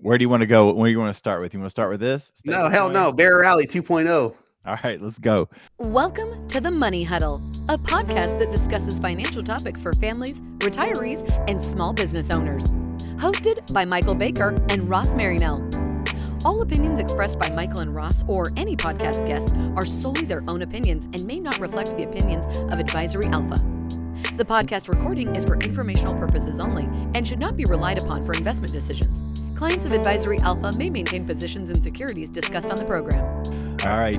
Where do you want to go? Where do you want to start with? You want to start with this? Stay No, this hell way? no. Bear Rally 2.0. All right, let's go. Welcome to the Money Huddle, a podcast that discusses financial topics for families, retirees, and small business owners. Hosted by Michael Baker and Ross Marinell. All opinions expressed by Michael and Ross or any podcast guests are solely their own opinions and may not reflect the opinions of Advisory Alpha. The podcast recording is for informational purposes only and should not be relied upon for investment decisions. Clients of Advisory Alpha may maintain positions in securities discussed on the program. All right,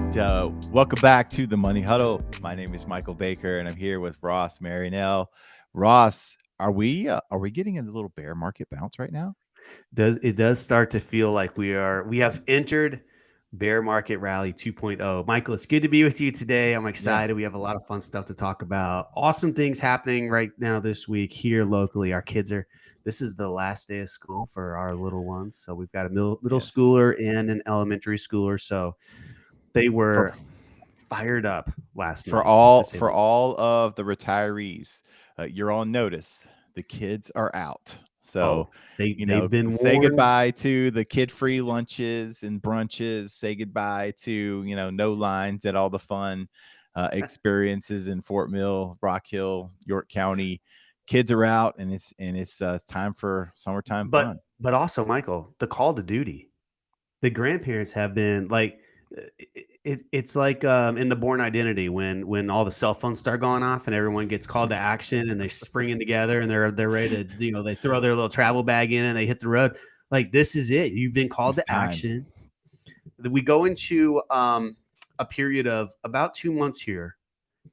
welcome back to the Money Huddle. My name is Michael Baker, and I'm here with Ross Marinell. Ross, are we getting a little bear market bounce right now? It does start to feel like we have entered Bear Market Rally 2.0. Michael, it's good to be with you today. I'm excited. We have a lot of fun stuff to talk about. Awesome things happening right now this week here locally. This is the last day of school for our little ones. So we've got a middle Yes. schooler and an elementary schooler. So they were fired up last night. For all of the retirees, you're on notice. The kids are out. So, they've been say warned. goodbye to the kid-free lunches and brunches. Say goodbye to, no lines at all the fun experiences in Fort Mill, Rock Hill, York County. Kids are out, and it's time for summertime fun. But also, Michael, the call to duty. The grandparents have been like, it's like in the Born Identity when all the cell phones start going off and everyone gets called to action and they're springing together and they're ready to they throw their little travel bag in and they hit the road. Like, this is it. You've been called to action. We go into a period of about 2 months here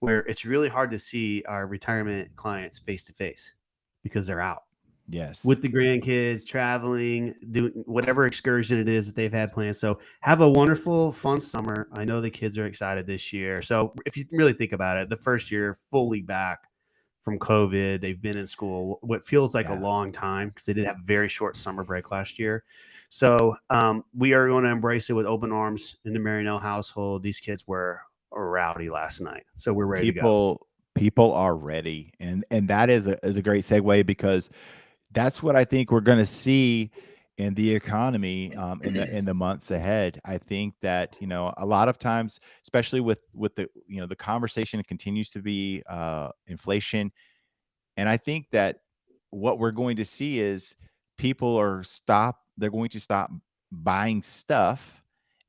where it's really hard to see our retirement clients face to face because they're out. Yes. With the grandkids, traveling, doing whatever excursion it is that they've had planned. So have a wonderful, fun summer. I know the kids are excited this year. So if you really think about it, the first year fully back from COVID, they've been in school what feels like a long time because they did have a very short summer break last year. So we are going to embrace it with open arms in the Marinell household. These kids were rowdy last night. So we're ready to go. People are ready. And that is a great segue because that's what I think we're going to see in the economy in the months ahead. I think that a lot of times, especially with the the conversation continues to be inflation, and I think that what we're going to see is they're going to stop buying stuff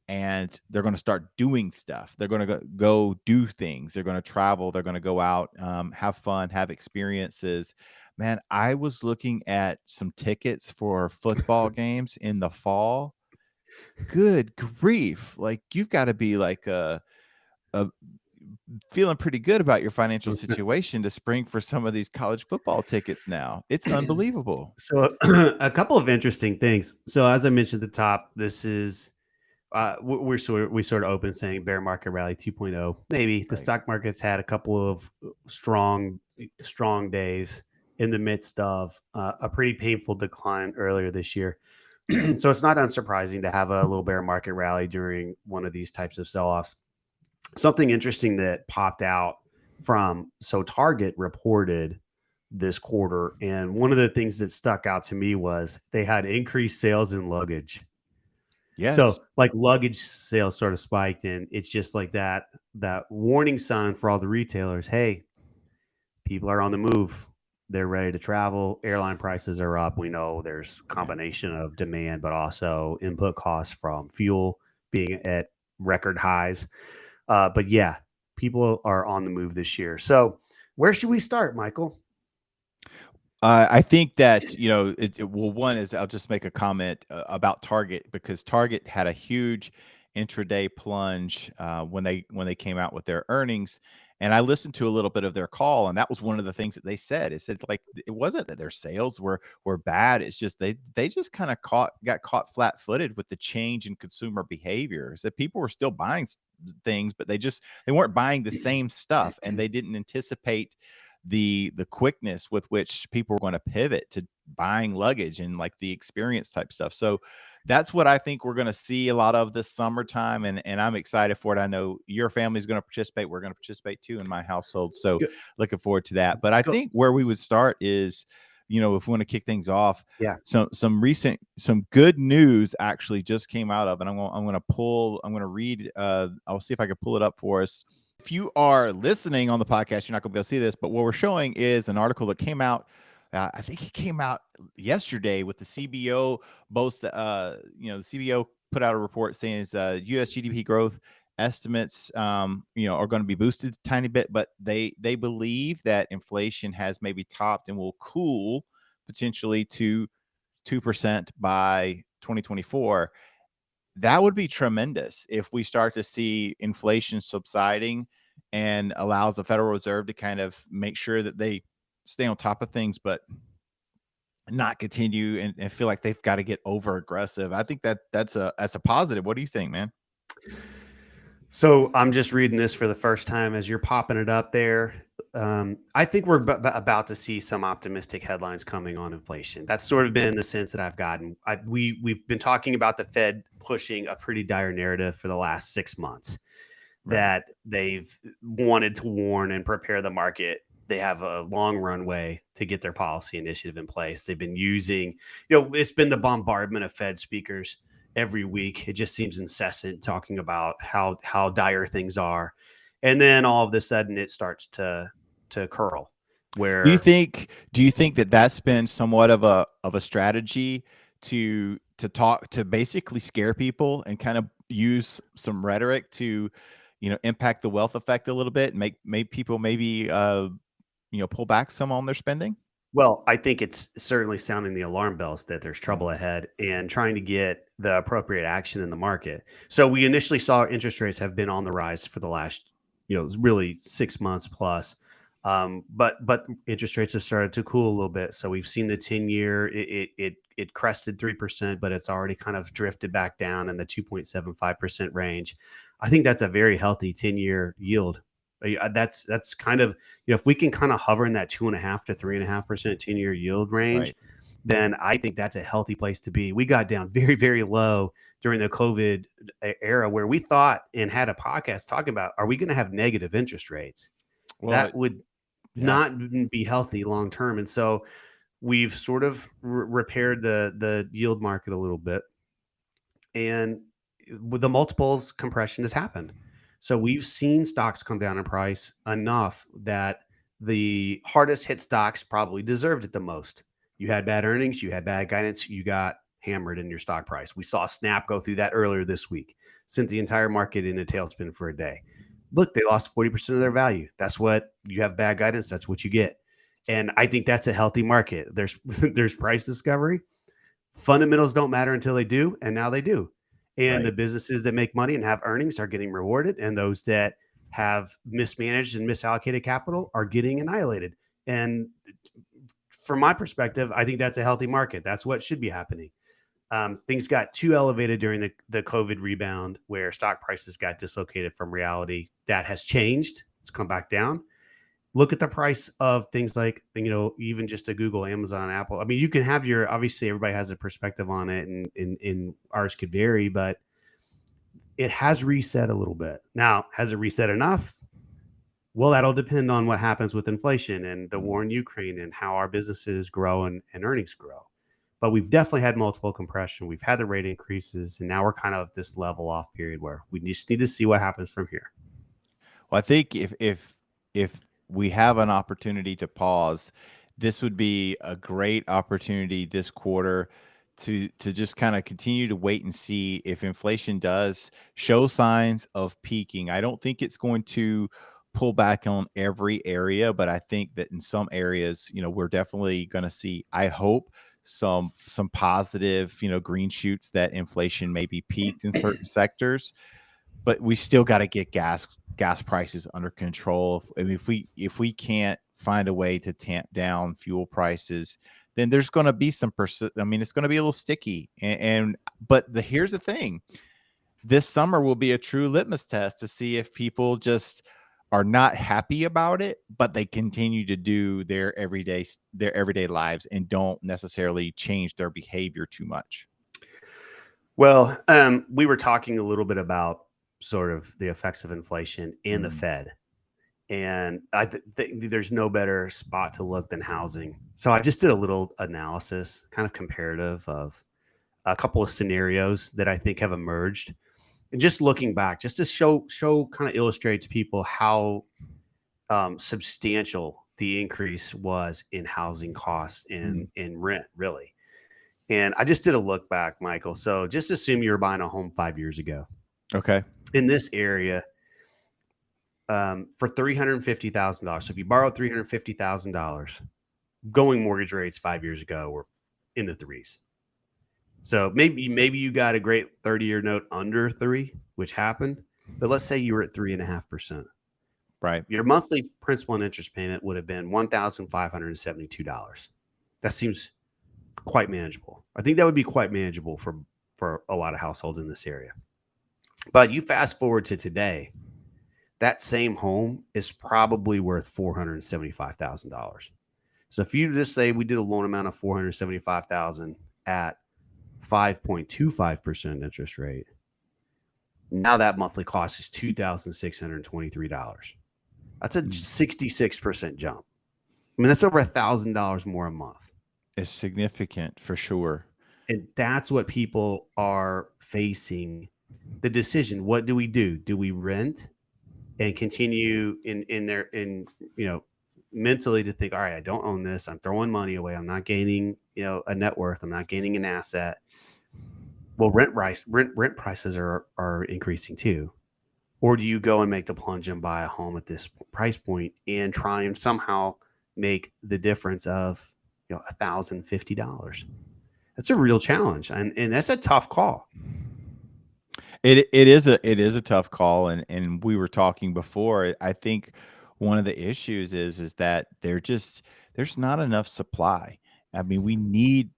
and they're going to start doing stuff. They're going to go do things. They're going to travel. They're going to go out, have fun, have experiences. Man, I was looking at some tickets for football games in the fall. Good grief. Like, you've got to be like feeling pretty good about your financial situation to spring for some of these college football tickets now. It's unbelievable. So a couple of interesting things. So as I mentioned at the top, this is we sort of open saying bear market rally 2.0. Maybe the stock market's had a couple of strong days in the midst of a pretty painful decline earlier this year. So it's not unsurprising to have a little bear market rally during one of these types of sell-offs. Something interesting that popped out Target reported this quarter, and one of the things that stuck out to me was they had increased sales in luggage. Yes. So like luggage sales sort of spiked, and it's just like that warning sign for all the retailers. Hey, people are on the move. They're ready to travel. Airline prices are up. We know there's a combination of demand, but also input costs from fuel being at record highs. But yeah, people are on the move this year. So where should we start, Michael? I think that, one is I'll just make a comment about Target because Target had a huge intraday plunge when they came out with their earnings. And I listened to a little bit of their call, and that was one of the things that they said. It said, like, it wasn't that their sales were bad. It's just they just kind of got caught flat-footed with the change in consumer behavior. So people were still buying things, but they weren't buying the same stuff, and they didn't anticipate the quickness with which people were going to pivot to buying luggage and like the experience type stuff. So that's what I think we're going to see a lot of this summertime, and I'm excited for it. I know your family's going to participate. We're going to participate too in my household. So looking forward to that. But I think where we would start is, if we want to kick things off, Yeah. some good news actually just came out of, and I'm going to read. I'll see if I can pull it up for us. If you are listening on the podcast, you're not going to be able to see this, but what we're showing is an article that came out. I think it came out yesterday with the CBO. The CBO put out a report saying U.S. GDP growth estimates, are going to be boosted a tiny bit, but they believe that inflation has maybe topped and will cool potentially to 2% by 2024. That would be tremendous if we start to see inflation subsiding and allows the Federal Reserve to kind of make sure that they stay on top of things, but not continue and feel like they've got to get over aggressive. I think that's a positive. What do you think, man? So I'm just reading this for the first time as you're popping it up there. I think we're about to see some optimistic headlines coming on inflation. That's sort of been the sense that I've gotten. We've been talking about the Fed pushing a pretty dire narrative for the last 6 months, right, that they've wanted to warn and prepare the market. They have a long runway to get their policy initiative in place. They've been using, it's been the bombardment of Fed speakers every week. It just seems incessant talking about how dire things are. And then all of a sudden it starts to curl. Where do you think that that's been somewhat of a strategy to basically scare people and kind of use some rhetoric to, impact the wealth effect a little bit and make people maybe pull back some on their spending? Well, I think it's certainly sounding the alarm bells that there's trouble ahead and trying to get the appropriate action in the market. So we initially saw interest rates have been on the rise for the last, really 6 months plus. But interest rates have started to cool a little bit. So we've seen the 10-year, it crested 3%, but it's already kind of drifted back down in the 2.75% range. I think that's a very healthy 10-year yield. That's kind of, if we can kind of hover in that 2.5 to 3.5% 10-year yield range, right, then I think that's a healthy place to be. We got down very, very low during the COVID era where we thought and had a podcast talking about, are we going to have negative interest rates? Well, that would not be healthy long term. And so we've sort of repaired the yield market a little bit. And with the multiples compression has happened. So we've seen stocks come down in price enough that the hardest hit stocks probably deserved it the most. You had bad earnings, you had bad guidance, you got hammered in your stock price. We saw Snap go through that earlier this week, sent the entire market in a tailspin for a day. Look, they lost 40% of their value. That's what you have bad guidance. That's what you get. And I think that's a healthy market. There's price discovery. Fundamentals don't matter until they do. And now they do. And right, the businesses that make money and have earnings are getting rewarded. And those that have mismanaged and misallocated capital are getting annihilated. And from my perspective, I think that's a healthy market. That's what should be happening. Things got too elevated during the COVID rebound where stock prices got dislocated from reality. That has changed. It's come back down. Look at the price of things like, even just a Google, Amazon, Apple. I mean, you can have obviously everybody has a perspective on it and ours could vary, but it has reset a little bit. Now, has it reset enough? Well, that'll depend on what happens with inflation and the war in Ukraine and how our businesses grow and earnings grow. But we've definitely had multiple compression. We've had the rate increases, and now we're kind of at this level off period where we just need to see what happens from here. Well, I think if we have an opportunity to pause, this would be a great opportunity this quarter to just kind of continue to wait and see if inflation does show signs of peaking. I don't think it's going to pull back on every area, but I think that in some areas, we're definitely going to see, I hope, some positive, green shoots that inflation may be peaked in certain sectors. But we still got to get gas prices under control. I mean, if we can't find a way to tamp down fuel prices, then there's going to be some it's going to be a little sticky. But here's the thing: this summer will be a true litmus test to see if people just are not happy about it, but they continue to do their everyday lives and don't necessarily change their behavior too much. Well, we were talking a little bit about sort of the effects of inflation and the Fed. And I think there's no better spot to look than housing. So I just did a little analysis, kind of comparative of a couple of scenarios that I think have emerged, and just looking back, just to show kind of illustrate to people how substantial the increase was in housing costs and Mm. in rent, really. And I just did a look back, Michael. So just assume you were buying a home 5 years ago Okay. in this area, for $350,000. So if you borrowed $350,000, going mortgage rates 5 years ago were in the threes. So maybe you got a great 30-year note under three, which happened, but let's say you were at 3.5%. Right. Your monthly principal and interest payment would have been $1,572. That seems quite manageable. I think that would be quite manageable for a lot of households in this area. But you fast forward to today, that same home is probably worth $475,000. So if you just say we did a loan amount of $475,000 at 5.25% interest rate, now that monthly cost is $2,623. That's a 66% jump. I mean, that's over $1,000 more a month. It's significant for sure. And that's what people are facing the decision. What do we do? Do we rent and continue in mentally to think, all right, I don't own this. I'm throwing money away. I'm not gaining, a net worth. I'm not gaining an asset. Well, rent prices are increasing too. Or do you go and make the plunge and buy a home at this price point and try and somehow make the difference of $1,050? That's a real challenge, and that's a tough call. It is a tough call, and we were talking before. I think one of the issues is that there's not enough supply. I mean, we need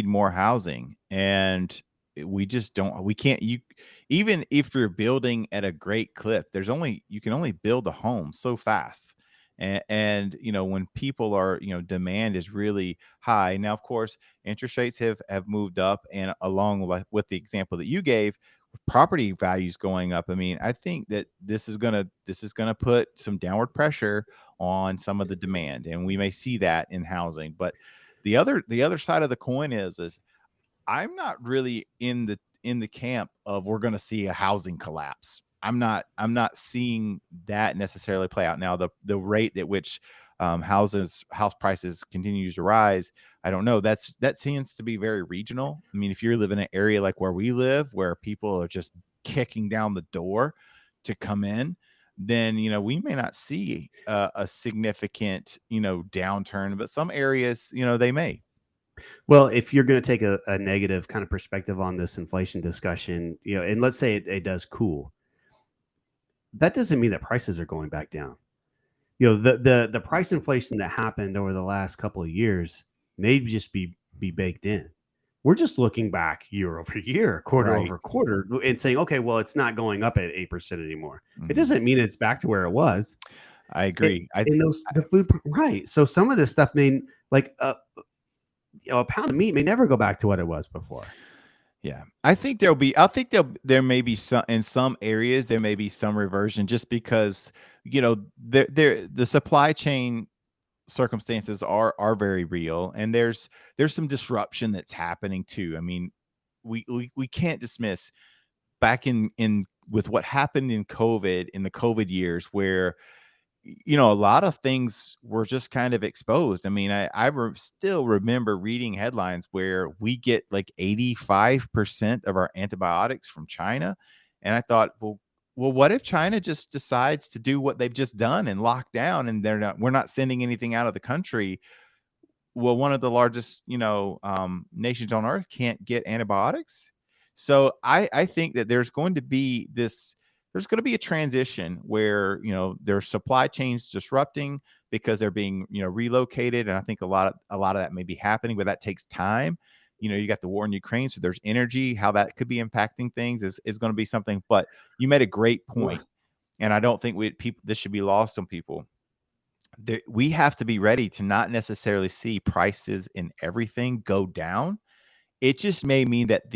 more housing, and we just don't. We can't. You even if you're building at a great clip, you can only build a home so fast. And when people are demand is really high. Now, of course, interest rates have moved up, and along with the example that you gave, property values going up. I mean, I think that this is gonna put some downward pressure on some of the demand, and we may see that in housing. But the other side of the coin is I'm not really in the camp of we're going to see a housing collapse. I'm not seeing that necessarily play out. Now, the rate at which house prices continues to rise, I don't know. That seems to be very regional. I mean, if you live in an area like where we live, where people are just kicking down the door to come in, then we may not see a significant downturn, but some areas they may. Well, if you're going to take a negative kind of perspective on this inflation discussion, and let's say it does cool, that doesn't mean that prices are going back down. The price inflation that happened over the last couple of years may just be baked in. We're just looking back year over year, quarter Right. over quarter, and saying, okay, well, it's not going up at 8% anymore. It Mhm. doesn't mean it's back to where it was. I It, agree. and the right. So some of this stuff may like a pound of meat may never go back to what it was before. Yeah. I think there may be some in some areas there may be some reversion just because, the supply chain circumstances are very real, and there's some disruption that's happening too. I mean, we can't dismiss back in with what happened in the COVID years where a lot of things were just kind of exposed. I mean, still remember reading headlines where we get like 85% of our antibiotics from China. And I thought, well, what if China just decides to do what they've just done and lock down, and we're not sending anything out of the country? Well, one of the largest, nations on earth can't get antibiotics. So I think that there's going to be a transition where, there's supply chains disrupting because they're being, relocated. And I think a lot of that may be happening, but that takes time. You got the war in Ukraine, so there's energy, how that could be impacting things is going to be something. But you made a great point, and I don't think this should be lost on people. We have to be ready to not necessarily see prices in everything go down. It just may mean that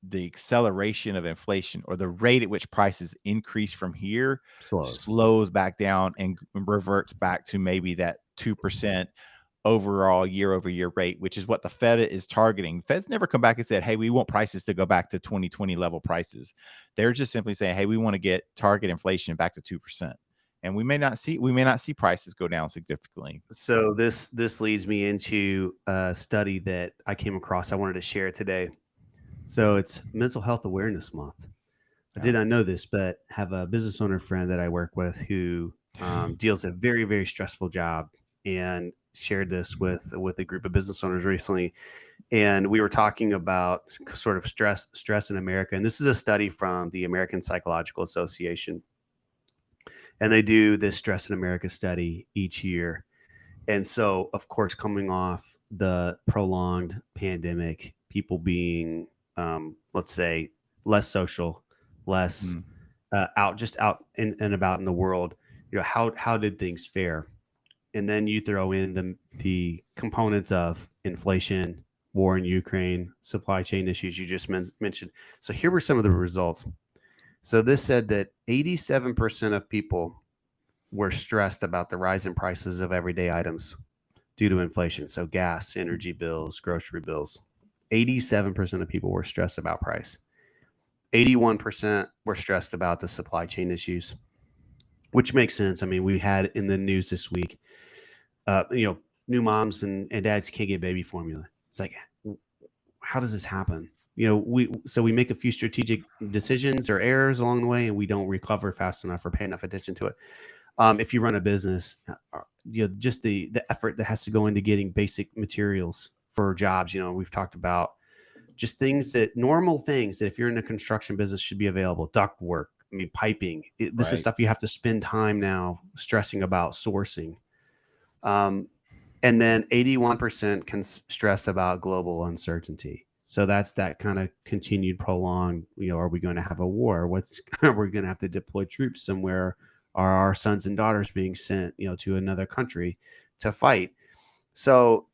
the acceleration of inflation, or the rate at which prices increase from here, Slows. slows back down and reverts back to maybe that 2% overall year-over-year rate, which is what the Fed is targeting. Fed's never come back and said, hey, we want prices to go back to 2020 level prices. They're just simply saying, hey, we want to get target inflation back to 2%. And we may not see prices go down significantly. So this leads me into a study that I came across. I wanted to share today. So it's Mental Health Awareness Month. I did not know this, but have a business owner friend that I work with who deals a very, very stressful job, and shared this with a group of business owners recently. And we were talking about sort of stress in America. And this is a study from the American Psychological Association. And they do this Stress in America study each year. And so, of course, coming off the prolonged pandemic, people being, let's say, less social, less out and about in the world, how did things fare? And then you throw in the components of inflation, war in Ukraine, supply chain issues you just mentioned. So here were some of the results. So this said that 87% of people were stressed about the rise in prices of everyday items due to inflation. So gas, energy bills, grocery bills. 87% of people were stressed about price. 81% were stressed about the supply chain issues, which makes sense. I mean, we had in the news this week, new moms and dads can't get baby formula. It's like, how does this happen? We make a few strategic decisions or errors along the way, and we don't recover fast enough or pay enough attention to it. If you run a business, just the effort that has to go into getting basic materials for jobs. We've talked about just normal things that if you're in a construction business should be available. Duct work, piping. This is stuff you have to spend time now stressing about sourcing. And then 81% stressed about global uncertainty. So that's that kind of continued prolonged, are we going to have a war? Are we going to have to deploy troops somewhere? Are our sons and daughters being sent, to another country to fight? So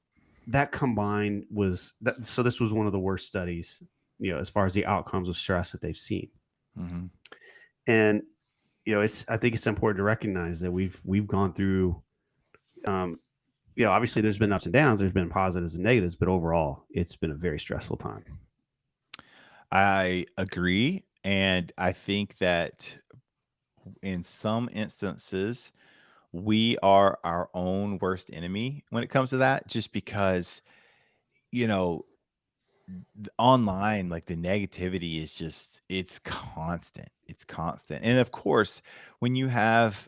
that combined so this was one of the worst studies, as far as the outcomes of stress that they've seen. Mm-hmm. And, I think it's important to recognize that we've gone through, obviously there's been ups and downs, there's been positives and negatives, but overall it's been a very stressful time. I agree. And I think that in some instances, we are our own worst enemy when it comes to that, just because, online, like the negativity is it's constant. It's constant. And of course, when you have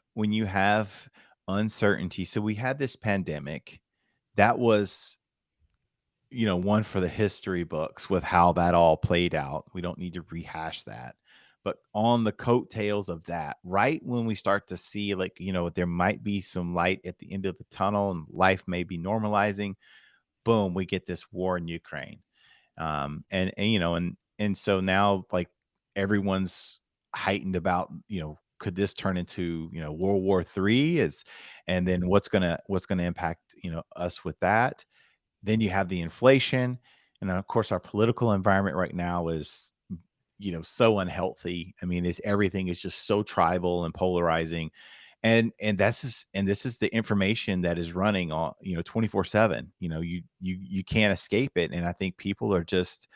uncertainty, so we had this pandemic that was, one for the history books with how that all played out. We don't need to rehash that. But on the coattails of that, right when we start to see, like, there might be some light at the end of the tunnel and life may be normalizing, boom, we get this war in Ukraine. And so now, like, everyone's heightened about, could this turn into, World War III, and then what's gonna impact, us with that. Then you have the inflation, and of course our political environment right now is, so unhealthy. I mean, everything is just so tribal and polarizing. And this is the information that is running on, 24/7. You can't escape it. And I think people are just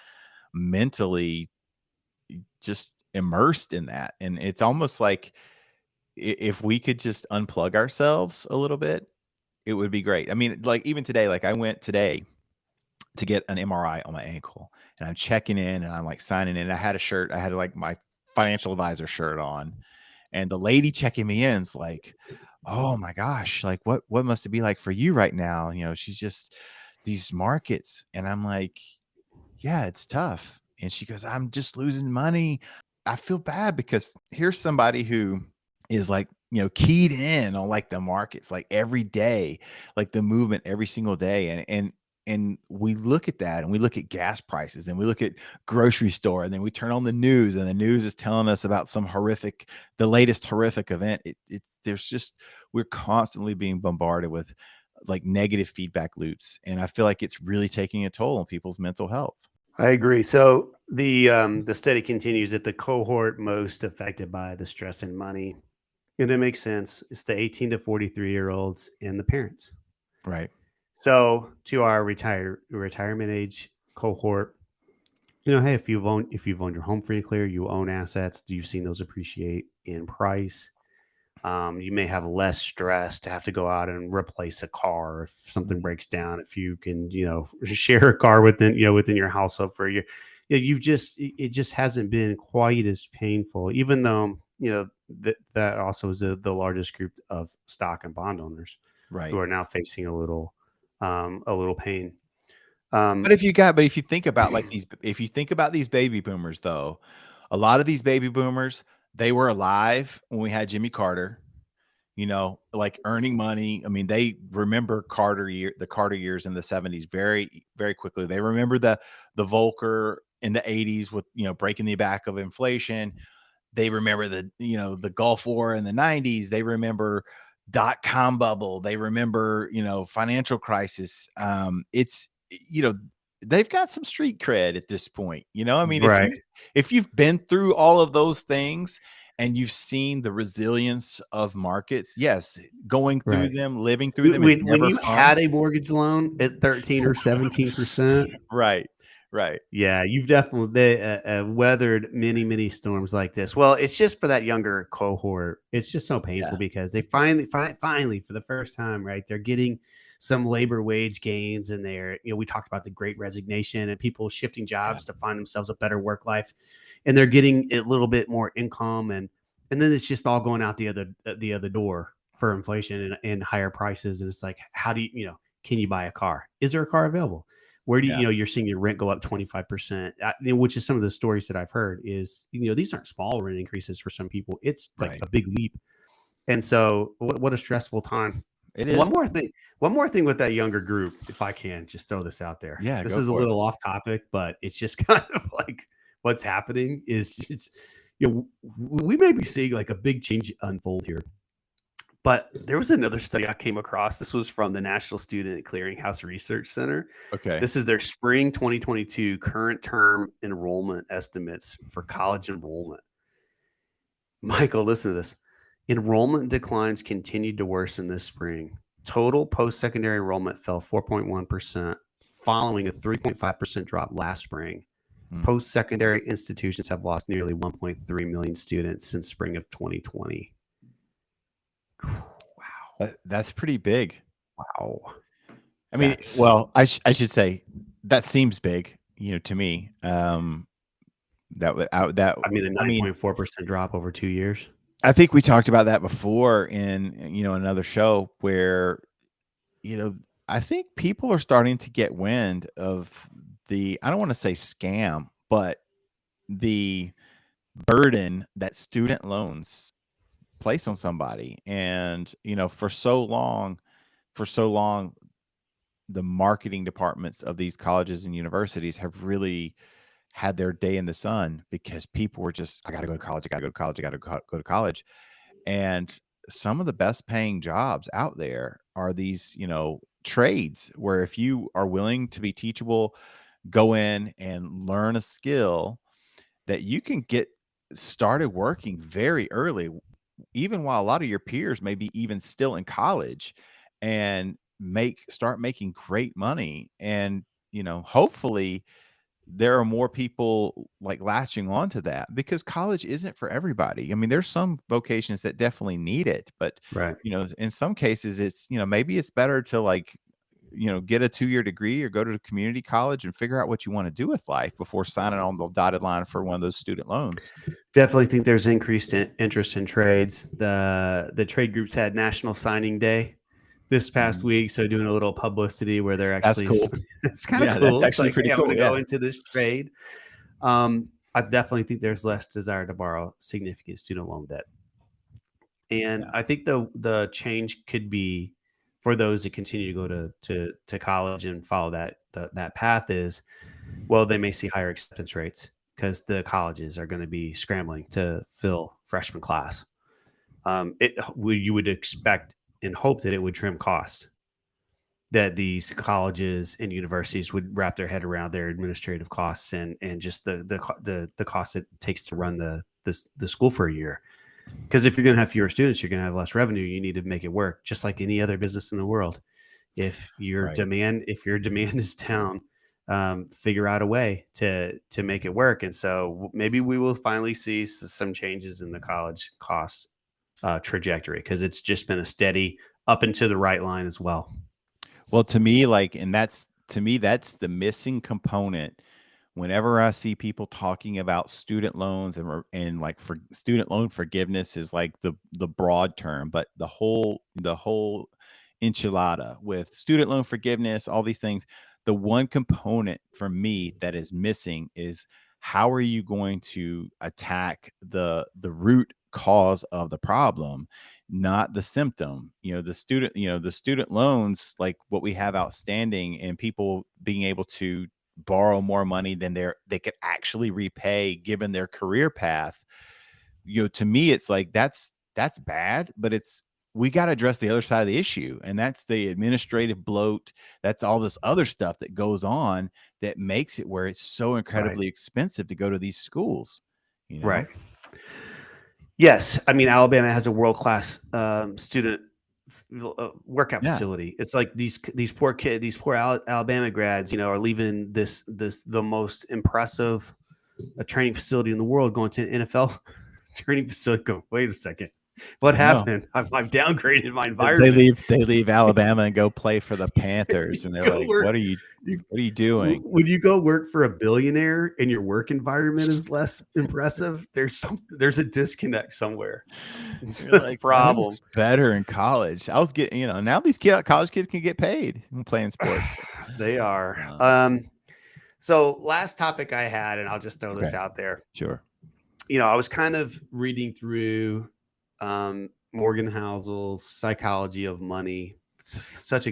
mentally just immersed in that. And it's almost like, if we could just unplug ourselves a little bit, it would be great. I mean, like, even today, like, I went today to get an MRI on my ankle, and I'm checking in and I'm like signing in. I had like my financial advisor shirt on, and the lady checking me in is like, "Oh my gosh, like, what must it be like for you right now?" She's just, these markets. And I'm like, "Yeah, it's tough." And she goes, "I'm just losing money." I feel bad because here's somebody who is like, keyed in on, like, the markets, like, every day, like the movement every single day. And we look at that, and we look at gas prices, and we look at grocery store, and then we turn on the news, and the news is telling us about the latest horrific event. We're constantly being bombarded with, like, negative feedback loops. And I feel like it's really taking a toll on people's mental health. I agree. So the study continues that the cohort most affected by the stress and money, and it makes sense. It's the 18 to 43-year-olds and the parents. Right. So to our retirement age cohort, hey, if you've owned your home free and clear, you own assets. You've seen those appreciate in price. You may have less stress to have to go out and replace a car if something Mhm. breaks down. If you can, share a car within your household for a year. Yeah, it just hasn't been quite as painful, even though that also is the largest group of stock and bond owners who Right. are now facing a little pain. But Um, if you think about if you think about these baby boomers though, a lot of these baby boomers, they were alive when we had Jimmy Carter, like earning money. I mean, they remember the Carter years in the 70s very, very quickly. They remember the Volcker in the 80s with, breaking the back of inflation. They remember the Gulf War in the 90s. They remember dot-com bubble. They remember, financial crisis. It's you know, they've got some street cred at this point. I mean, right, if you've been through all of those things and you've seen the resilience of markets, yes, going through right. them, living through them is When never you fun. had a mortgage loan at 13 or 17%. Right. Right. Yeah, you've definitely weathered many storms like this. Well, it's just for that younger cohort. It's just so painful Yeah. because they finally, for the first time, right? They're getting some labor wage gains in there. We talked about the Great Resignation and people shifting Yeah. jobs to find themselves a better work life, and they're getting a little bit more income, and then it's just all going out the other door for inflation and higher prices. And it's like, how do can you buy a car? Is there a car available? Where do Yeah. you're seeing your rent go up 25%, which is some of the stories that I've heard is, these aren't small rent increases for some people. It's like Right. a big leap. And so what a stressful time. It One is. more thing, one more thing with that younger group, if I can just throw this out there. Yeah, This go is a for it. little off topic, but it's just kind of like what's happening is just, we may be seeing like a big change unfold here. But there was another study I came across. This was from the National Student Clearinghouse Research Center. Okay. This is their spring 2022 current term enrollment estimates for college enrollment. Michael, listen to this. Enrollment declines continued to worsen this spring. Total post secondary enrollment fell 4.1%, following a 3.5% drop last spring. Mm. Post secondary institutions have lost nearly 1.3 million students since spring of 2020. Wow. That's pretty big. Wow. I mean, That's well, I should say that seems big, to me. I mean, a I mean, 9.4% drop over 2 years. I think we talked about that before in, another show where, you know, I think people are starting to get wind of I don't want to say scam, but the burden that student loans place on somebody. And, for so long, the marketing departments of these colleges and universities have really had their day in the sun because people were just, I got to go to college, I got to go to college, I got to go to college. And some of the best paying jobs out there are these, trades where if you are willing to be teachable, go in and learn a skill that you can get started working very early, even while a lot of your peers may be even still in college, and start making great money. And, hopefully there are more people like latching on to that because college isn't for everybody. I mean, there's some vocations that definitely need it, but Right. in some cases it's, maybe it's better to like, get a 2-year degree or go to community college and figure out what you want to do with life before signing on the dotted line for one of those student loans. Definitely think there's increased interest in trades. The trade groups had National Signing Day this past Mhm. week, so doing a little publicity where they're That's actually cool. it's kind of Yeah, that's cool. It's actually like, pretty hey, I'm going cool. to go Yeah. into this trade. I definitely think there's less desire to borrow significant student loan debt. And Yeah. I think the change could be for those that continue to go to college and follow that path is, well, they may see higher acceptance rates because the colleges are going to be scrambling to fill freshman class. You would expect and hope that it would trim cost. that these colleges and universities would wrap their head around their administrative costs and just the cost it takes to run the school for a year. Because if you're going to have fewer students, you're going to have less revenue. You need to make it work, just like any other business in the world. Right. If your demand is down, figure out a way to make it work. And so maybe we will finally see some changes in the college costs trajectory, because it's just been a steady up and to the right line as well. Well, to me, like, and that's to me, that's the missing component. Whenever I see people talking about student loans and like for student loan forgiveness is like the broad term, but the whole enchilada with student loan forgiveness, all these things, the one component for me that is missing is how are you going to attack the root cause of the problem, not the symptom. The student loans, like what we have outstanding, and people being able to borrow more money than they could actually repay given their career path. To me, it's like that's bad, but we got to address the other side of the issue, and that's the administrative bloat. That's all this other stuff that goes on that makes it where it's so Right. incredibly expensive to go to these schools. Right. Yes, I mean Alabama has a world class student workout Yeah. facility. It's like these poor kids, these poor Alabama grads, are leaving this the most impressive training facility in the world, going to an NFL training facility. Go, wait a second, what I know. happened? I've downgraded my They environment. leave Alabama and go play for the Panthers, and they're Go like, work. "What are you You, doing?" when you go work for a billionaire and your work environment is less impressive, there's a disconnect somewhere. It's You're a like, "I problem. was better in college. I was getting, now these college kids can get paid playing sports." They are. Um, So last topic I had, and I'll just throw this okay, out there. sure. I was kind of reading through Morgan Housel's Psychology of Money. It's such a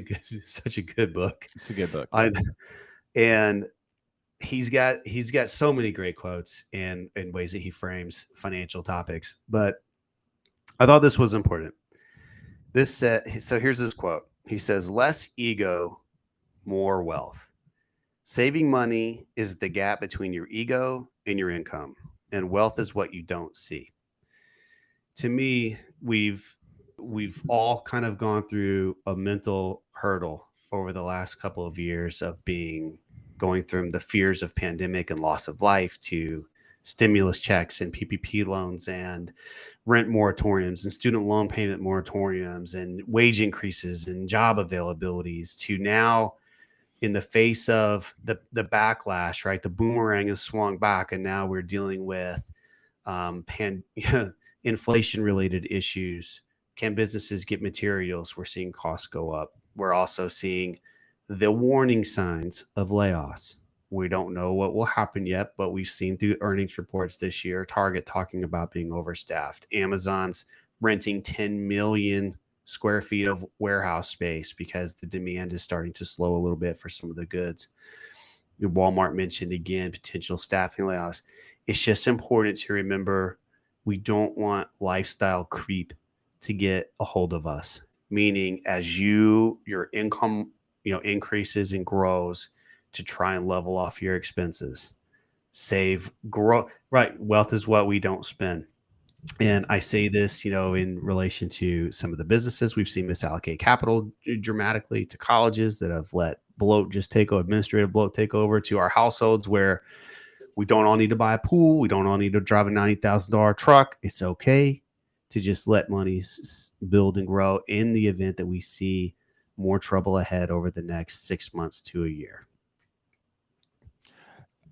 good book. It's a good book. I, and he's got so many great quotes and ways that he frames financial topics. But I thought this was important. So here's his quote. He says, "Less ego, more wealth. Saving money is the gap between your ego and your income, and wealth is what you don't see." To me, we've all kind of gone through a mental hurdle over the last couple of years of going from the fears of pandemic and loss of life to stimulus checks and PPP loans and rent moratoriums and student loan payment moratoriums and wage increases and job availabilities to now, in the face of the backlash, right? The boomerang has swung back, and now we're dealing with inflation related issues. Can businesses get materials? We're seeing costs go up. We're also seeing the warning signs of layoffs. We don't know what will happen yet, but we've seen through earnings reports this year, Target talking about being overstaffed, Amazon's renting 10 million square feet of warehouse space because the demand is starting to slow a little bit for some of the goods. Walmart mentioned again potential staffing layoffs. It's just important to remember we don't want lifestyle creep to get a hold of us. Meaning, as your income increases and grows, to try and level off your expenses, save, grow. Right, wealth is what we don't spend. And I say this, in relation to some of the businesses we've seen misallocate capital dramatically, to colleges that have let administrative bloat take over, to our households where we don't all need to buy a pool. We don't all need to drive a $90,000 truck. It's okay to just let money build and grow in the event that we see more trouble ahead over the next 6 months to a year.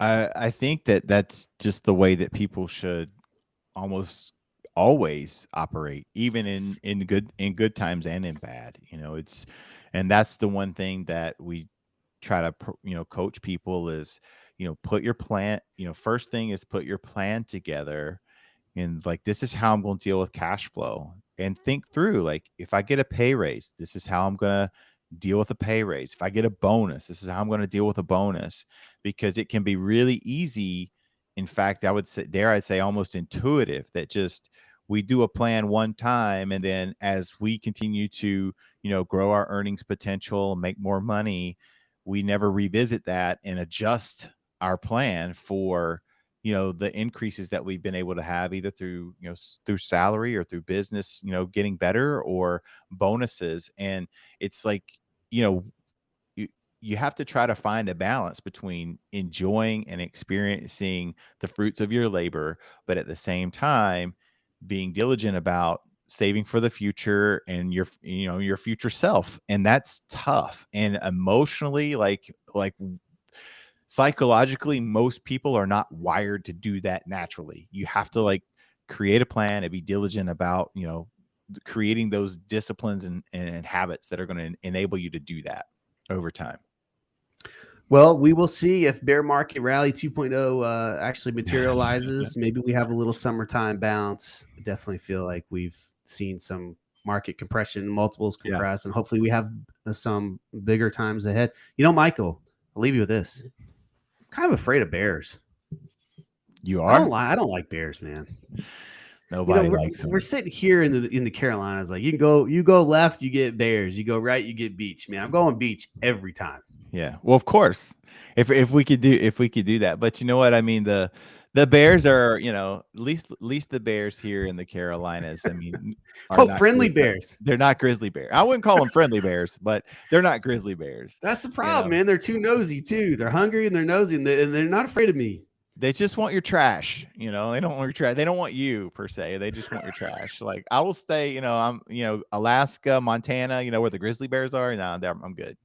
I think that's just the way that people should almost always operate, even in good times and in bad. And that's the one thing that we try to coach people is, put your plan. First thing is put your plan together, and like, this is how I'm going to deal with cash flow, and think through, like, if I get a pay raise, this is how I'm going to deal with a pay raise. If I get a bonus, this is how I'm going to deal with a bonus, because it can be really easy. In fact, I would say, dare I say, almost intuitive, that just we do a plan one time, and then as we continue to, grow our earnings potential and make more money, we never revisit that and adjust our plan for, the increases that we've been able to have either through, through salary or through business, getting better, or bonuses. And it's like, you know, you have to try to find a balance between enjoying and experiencing the fruits of your labor, but at the same time being diligent about saving for the future and your future self. And that's tough. And emotionally, like psychologically, most people are not wired to do that naturally. You have to like create a plan and be diligent about, creating those disciplines and habits that are going to enable you to do that over time. Well, we will see if bear market rally 2.0 actually materializes. Maybe we have a little summertime bounce. I definitely feel like we've seen some market compression, multiples compress, and hopefully we have some bigger times ahead. Michael, I'll leave you with this. I'm kind of afraid of bears. You are? I don't like bears, man. Nobody likes them. We're sitting here in the Carolinas, like you go left, you get bears. You go right, you get beach. Man, I'm going beach every time. Yeah. Well, of course, if we could do that, but you know what I mean, the bears are, at least the bears here in the Carolinas, I mean, are friendly bears. They're not grizzly bears. I wouldn't call them friendly bears, but they're not grizzly bears. That's the problem, man. They're too nosy too. They're hungry and they're nosy, and they're not afraid of me. They just want your trash. They don't want your trash. They don't want you per se. They just want your trash. Like I will stay, I'm, Alaska, Montana, where the grizzly bears are. No, I'm good.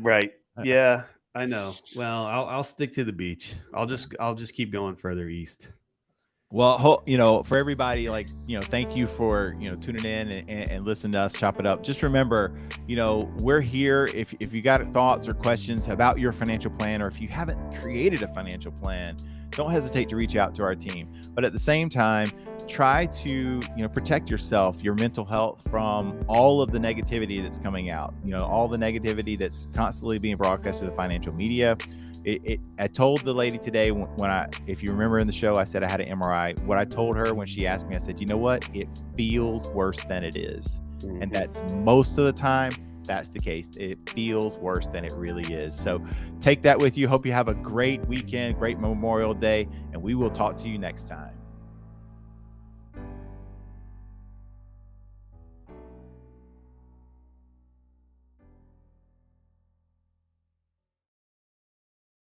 Right. Yeah, I know. Well, I'll stick to the beach. I'll just keep going further east. Well, for everybody, thank you for, tuning in and listening to us chop it up. Just remember, we're here. If you got thoughts or questions about your financial plan, or if you haven't created a financial plan, don't hesitate to reach out to our team. But at the same time, try to, protect yourself, your mental health from all of the negativity that's coming out, all the negativity that's constantly being broadcast to the financial media. I told the lady today if you remember in the show, I said I had an MRI. What I told her when she asked me, I said, you know what? It feels worse than it is. Mm-hmm. And that's most of the time. That's the case. It feels worse than it really is. So take that with you. Hope you have a great weekend, great Memorial Day, and we will talk to you next time.